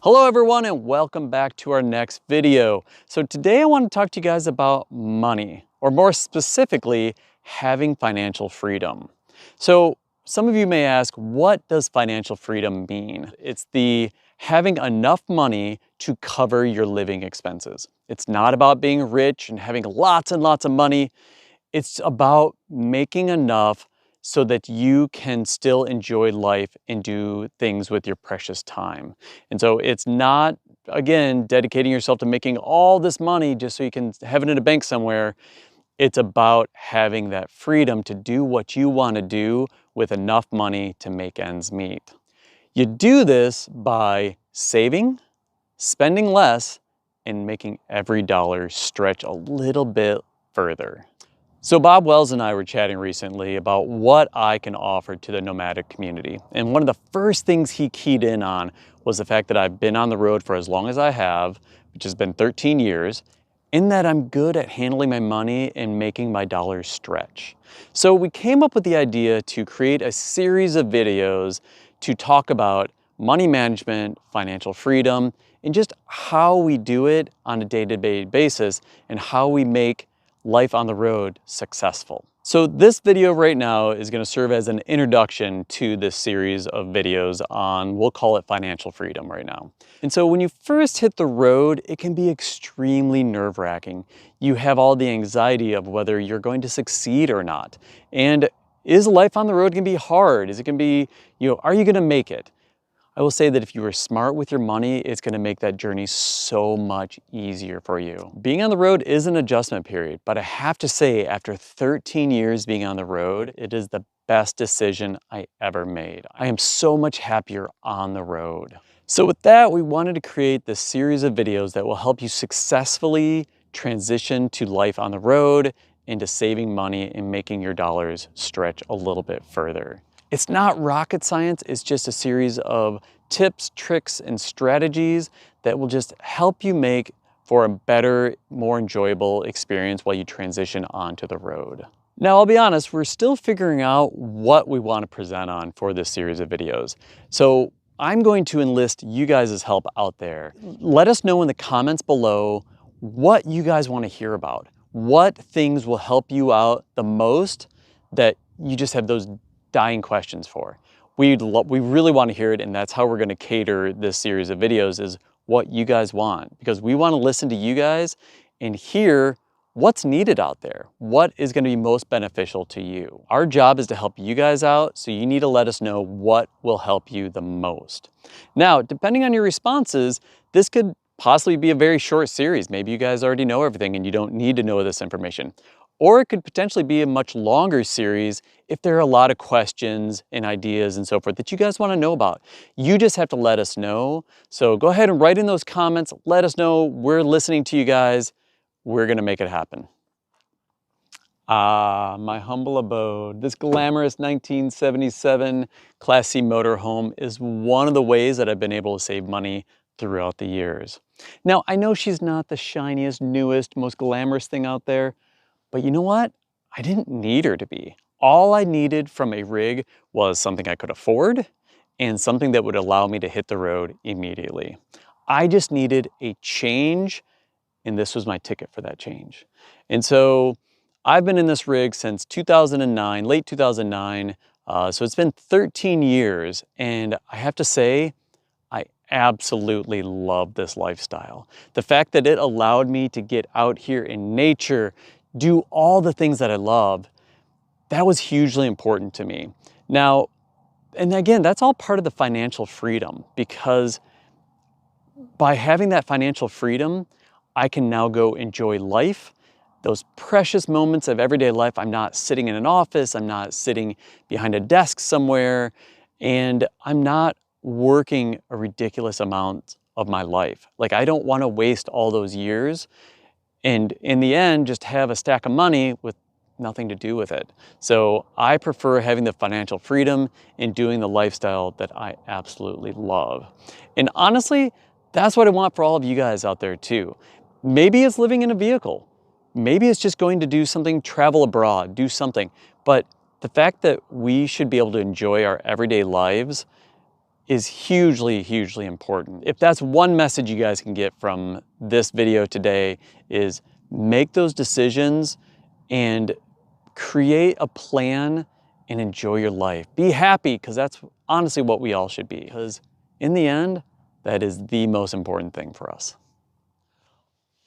Hello everyone and welcome back to our next video. So today I want to talk to you guys about money, or more specifically, having financial freedom. So some of you may ask, what does financial freedom mean? It's the having enough money to cover your living expenses. It's not about being rich and having lots and lots of money. It's about making enough so that you can still enjoy life and do things with your precious time. And so it's not, again, dedicating yourself to making all this money just so you can have it in a bank somewhere. It's about having that freedom to do what you want to do with enough money to make ends meet. You do this by saving, spending less, and making every dollar stretch a little bit further. So Bob Wells and I were chatting recently about what I can offer to the nomadic community. And one of the first things he keyed in on was the fact that I've been on the road for as long as I have, which has been 13 years, in that I'm good at handling my money and making my dollars stretch. So we came up with the idea to create a series of videos to talk about money management, financial freedom, and just how we do it on a day-to-day basis and how we make life on the road successful. So this video right now is going to serve as an introduction to this series of videos on, we'll call it financial freedom right now. And so when you first hit the road, it can be extremely nerve-wracking. You have all the anxiety of whether you're going to succeed or not. And is life on the road going to be hard? Is it going to be, are you going to make it? I will say that if you are smart with your money, it's going to make that journey so much easier for you. Being on the road is an adjustment period, but I have to say, after 13 years being on the road, it is the best decision I ever made. I am so much happier on the road. So with that, we wanted to create this series of videos that will help you successfully transition to life on the road, into saving money and making your dollars stretch a little bit further. It's not rocket science, it's just a series of tips, tricks, and strategies that will just help you make for a better, more enjoyable experience while you transition onto the road. Now, I'll be honest, we're still figuring out what we want to present on for this series of videos. So I'm going to enlist you guys' help out there. Let us know in the comments below what you guys want to hear about. What things will help you out the most that you just have those dying questions for. We really want to hear it, and that's how we're going to cater this series of videos, is what you guys want, because we want to listen to you guys and hear what's needed out there. What is going to be most beneficial to you? Our job is to help you guys out, so you need to let us know what will help you the most. Now, depending on your responses, this could possibly be a very short series. Maybe you guys already know everything and you don't need to know this information. Or it could potentially be a much longer series if there are a lot of questions and ideas and so forth that you guys want to know about. You just have to let us know. So go ahead and write in those comments. Let us know. We're listening to you guys. We're going to make it happen. Ah, my humble abode. This glamorous 1977 Class C motorhome is one of the ways that I've been able to save money throughout the years. Now, I know she's not the shiniest, newest, most glamorous thing out there, but you know what? I didn't need her to be. All I needed from a rig was something I could afford and something that would allow me to hit the road immediately. I just needed a change, and this was my ticket for that change. And so I've been in this rig since 2009, late 2009. So it's been 13 years, and I have to say, I absolutely love this lifestyle. The fact that it allowed me to get out here in nature, do all the things that I love, that was hugely important to me. Now, and again, that's all part of the financial freedom, because by having that financial freedom, I can now go enjoy life, those precious moments of everyday life. I'm not sitting in an office, I'm not sitting behind a desk somewhere, and I'm not working a ridiculous amount of my life. Like, I don't want to waste all those years and in the end just have a stack of money with nothing to do with it. So I prefer having the financial freedom and doing the lifestyle that I absolutely love. And honestly, that's what I want for all of you guys out there too. Maybe it's living in a vehicle. Maybe it's just going to do something, travel abroad, do something. But the fact that we should be able to enjoy our everyday lives is hugely, hugely important. If that's one message you guys can get from this video today, is make those decisions and create a plan and enjoy your life. Be happy, because that's honestly what we all should be. Because in the end, that is the most important thing for us.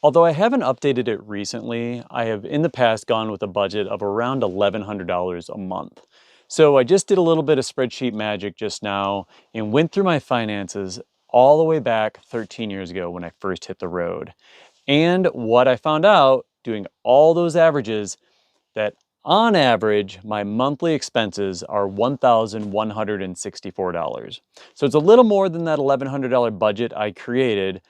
Although I haven't updated it recently, I have in the past gone with a budget of around $1,100 a month. So I just did a little bit of spreadsheet magic just now and went through my finances all the way back 13 years ago when I first hit the road. And what I found out doing all those averages, that on average, my monthly expenses are $1,164. So it's a little more than that $1,100 budget I created,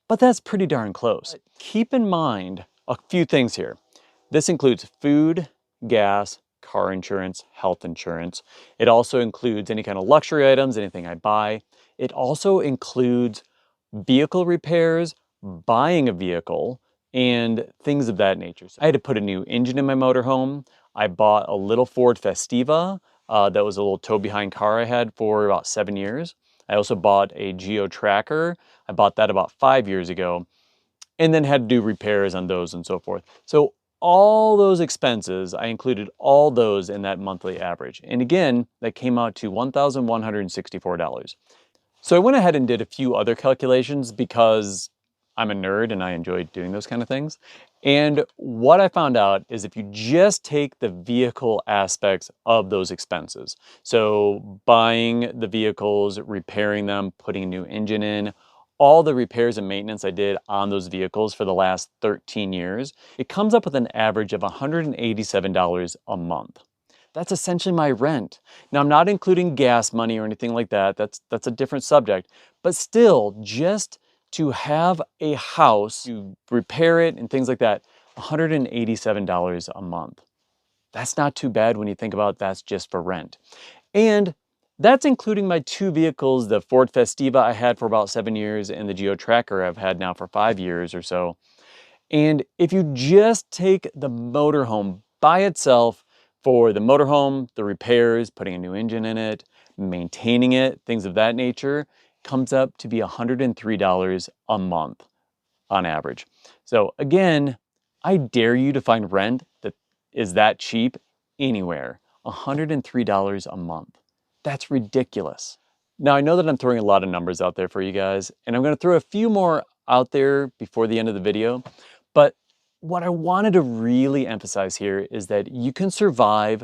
but that's pretty darn close. Keep in mind a few things here. This includes food, gas, car insurance, health insurance. It also includes any kind of luxury items, anything I buy. It also includes vehicle repairs, buying a vehicle, and things of that nature. So I had to put a new engine in my motorhome. I bought a little Ford Festiva. That was a little tow-behind car I had for about 7 years. I also bought a Geo Tracker. I bought that about 5 years ago, and then had to do repairs on those and so forth. So all those expenses, I included all those in that monthly average. And again, that came out to $1,164. So I went ahead and did a few other calculations because I'm a nerd and I enjoy doing those kind of things. And what I found out is if you just take the vehicle aspects of those expenses, so buying the vehicles, repairing them, putting a new engine in, all the repairs and maintenance I did on those vehicles for the last 13 years, it comes up with an average of $187 a month. That's essentially my rent. Now, I'm not including gas money or anything like that. That's a different subject. But still, just to have a house, to repair it and things like that, $187 a month. That's not too bad when you think about that's just for rent. And that's including my two vehicles, the Ford Festiva I had for about 7 years and the Geo Tracker I've had now for 5 years or so. And if you just take the motorhome by itself, for the motorhome, the repairs, putting a new engine in it, maintaining it, things of that nature, comes up to be $103 a month on average. So again, I dare you to find rent that is that cheap anywhere. $103 a month. That's ridiculous. Now, I know that I'm throwing a lot of numbers out there for you guys, and I'm going to throw a few more out there before the end of the video, but what I wanted to really emphasize here is that you can survive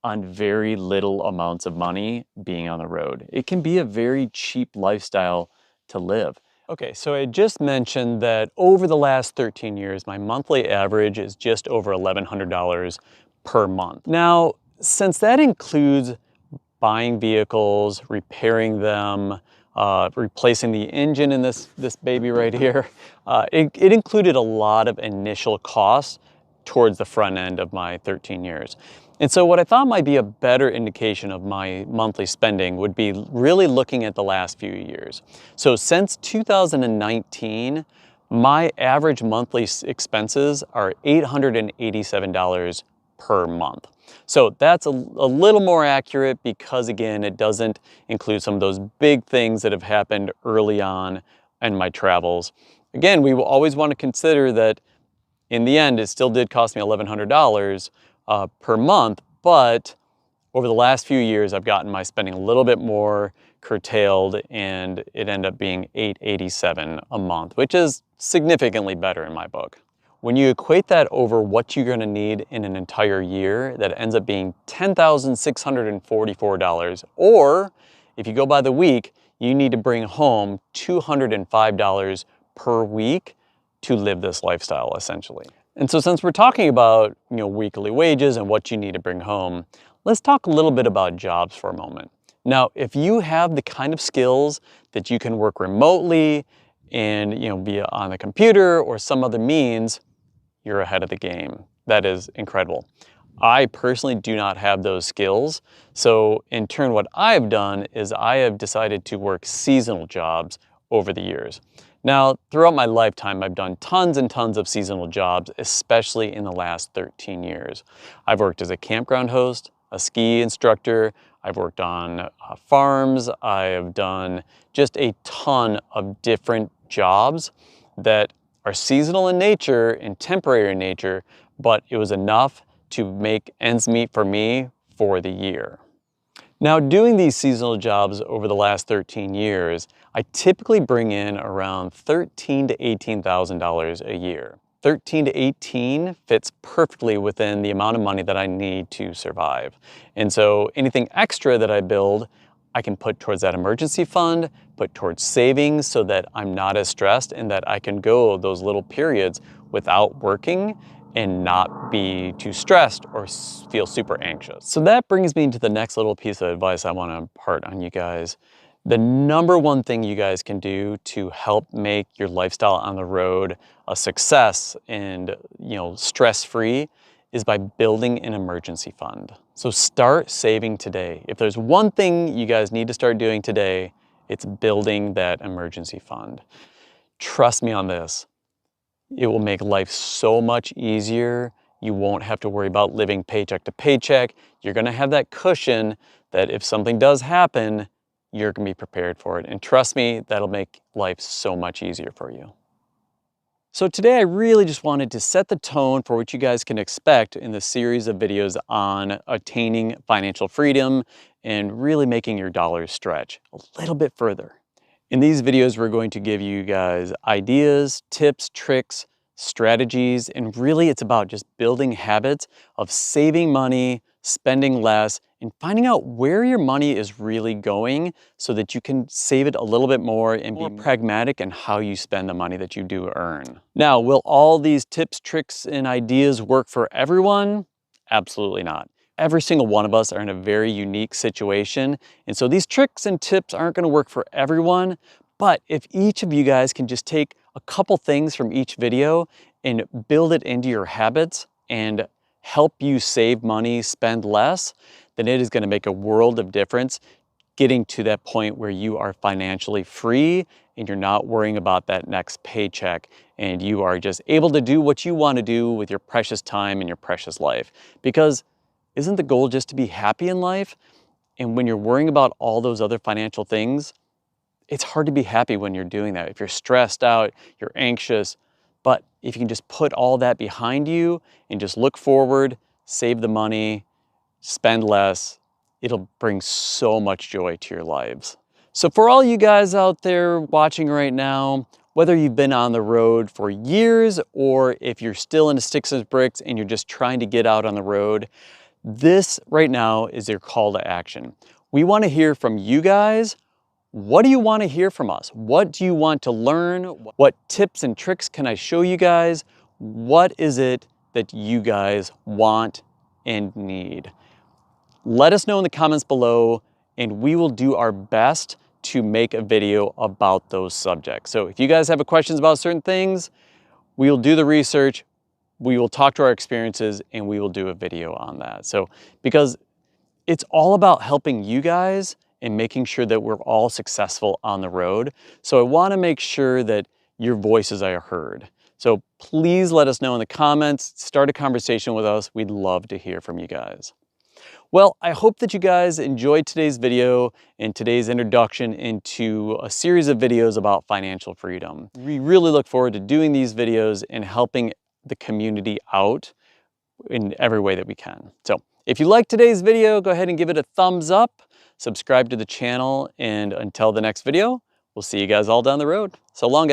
on very little amounts of money being on the road. It can be a very cheap lifestyle to live. Okay, so I just mentioned that over the last 13 years, my monthly average is just over $1,100 per month. Now, since that includes buying vehicles, repairing them, replacing the engine in this baby right here. It included a lot of initial costs towards the front end of my 13 years. And so what I thought might be a better indication of my monthly spending would be really looking at the last few years. So since 2019, my average monthly expenses are $887 per month. So that's a little more accurate because, again, it doesn't include some of those big things that have happened early on in my travels. Again, we will always want to consider that in the end, it still did cost me $1,100 per month, but over the last few years, I've gotten my spending a little bit more curtailed, and it ended up being $887 a month, which is significantly better in my book. When you equate that over what you're going to need in an entire year, that ends up being $10,644. Or if you go by the week, you need to bring home $205 per week to live this lifestyle, essentially. And so since we're talking about, weekly wages and what you need to bring home, let's talk a little bit about jobs for a moment. Now, if you have the kind of skills that you can work remotely and, via on the computer or some other means, you're ahead of the game. That is incredible. I personally do not have those skills. So in turn, what I've done is I have decided to work seasonal jobs over the years. Now, throughout my lifetime, I've done tons and tons of seasonal jobs, especially in the last 13 years. I've worked as a campground host, a ski instructor, I've worked on farms. I have done just a ton of different jobs that are seasonal in nature and temporary in nature, but it was enough to make ends meet for me for the year. Now, doing these seasonal jobs over the last 13 years, I typically bring in around $13,000 to $18,000 a year. 13 to 18 fits perfectly within the amount of money that I need to survive. And so anything extra that I build, I can put towards that emergency fund, put towards savings so that I'm not as stressed and that I can go those little periods without working and not be too stressed or feel super anxious. So that brings me to the next little piece of advice I want to impart on you guys. The number one thing you guys can do to help make your lifestyle on the road a success and, stress-free is by building an emergency fund. So start saving today. If there's one thing you guys need to start doing today, it's building that emergency fund. Trust me on this. It will make life so much easier. You won't have to worry about living paycheck to paycheck. You're gonna have that cushion that if something does happen, you're gonna be prepared for it. And trust me, that'll make life so much easier for you. So today I really just wanted to set the tone for what you guys can expect in the series of videos on attaining financial freedom and really making your dollars stretch a little bit further. In these videos, we're going to give you guys ideas, tips, tricks, strategies, and really it's about just building habits of saving money, spending less, and finding out where your money is really going so that you can save it a little bit more and be pragmatic in how you spend the money that you do earn. Now, will all these tips, tricks, and ideas work for everyone? Absolutely not. Every single one of us are in a very unique situation. And so these tricks and tips aren't gonna work for everyone, but if each of you guys can just take a couple things from each video and build it into your habits and help you save money, spend less, then it is gonna make a world of difference getting to that point where you are financially free and you're not worrying about that next paycheck and you are just able to do what you wanna do with your precious time and your precious life. Because isn't the goal just to be happy in life? And when you're worrying about all those other financial things, it's hard to be happy when you're doing that. If you're stressed out, you're anxious, but if you can just put all that behind you and just look forward, save the money, spend less, it'll bring so much joy to your lives. So for all you guys out there watching right now, whether you've been on the road for years or if you're still into sticks and bricks and you're just trying to get out on the road, this right now is your call to action. We want to hear from you guys. What do you want to hear from us? What do you want to learn? What tips and tricks can I show you guys? What is it that you guys want and need? Let us know in the comments below and we will do our best to make a video about those subjects. So if you guys have questions about certain things, we will do the research. We will talk to our experiences and we will do a video on that. So, because it's all about helping you guys and making sure that we're all successful on the road. So I want to make sure that your voices are heard. So please let us know in the comments, start a conversation with us. We'd love to hear from you guys. Well, I hope that you guys enjoyed today's video and today's introduction into a series of videos about financial freedom. We really look forward to doing these videos and helping the community out in every way that we can. So if you liked today's video, go ahead and give it a thumbs up, subscribe to the channel, and until the next video, we'll see you guys all down the road. So long, guys.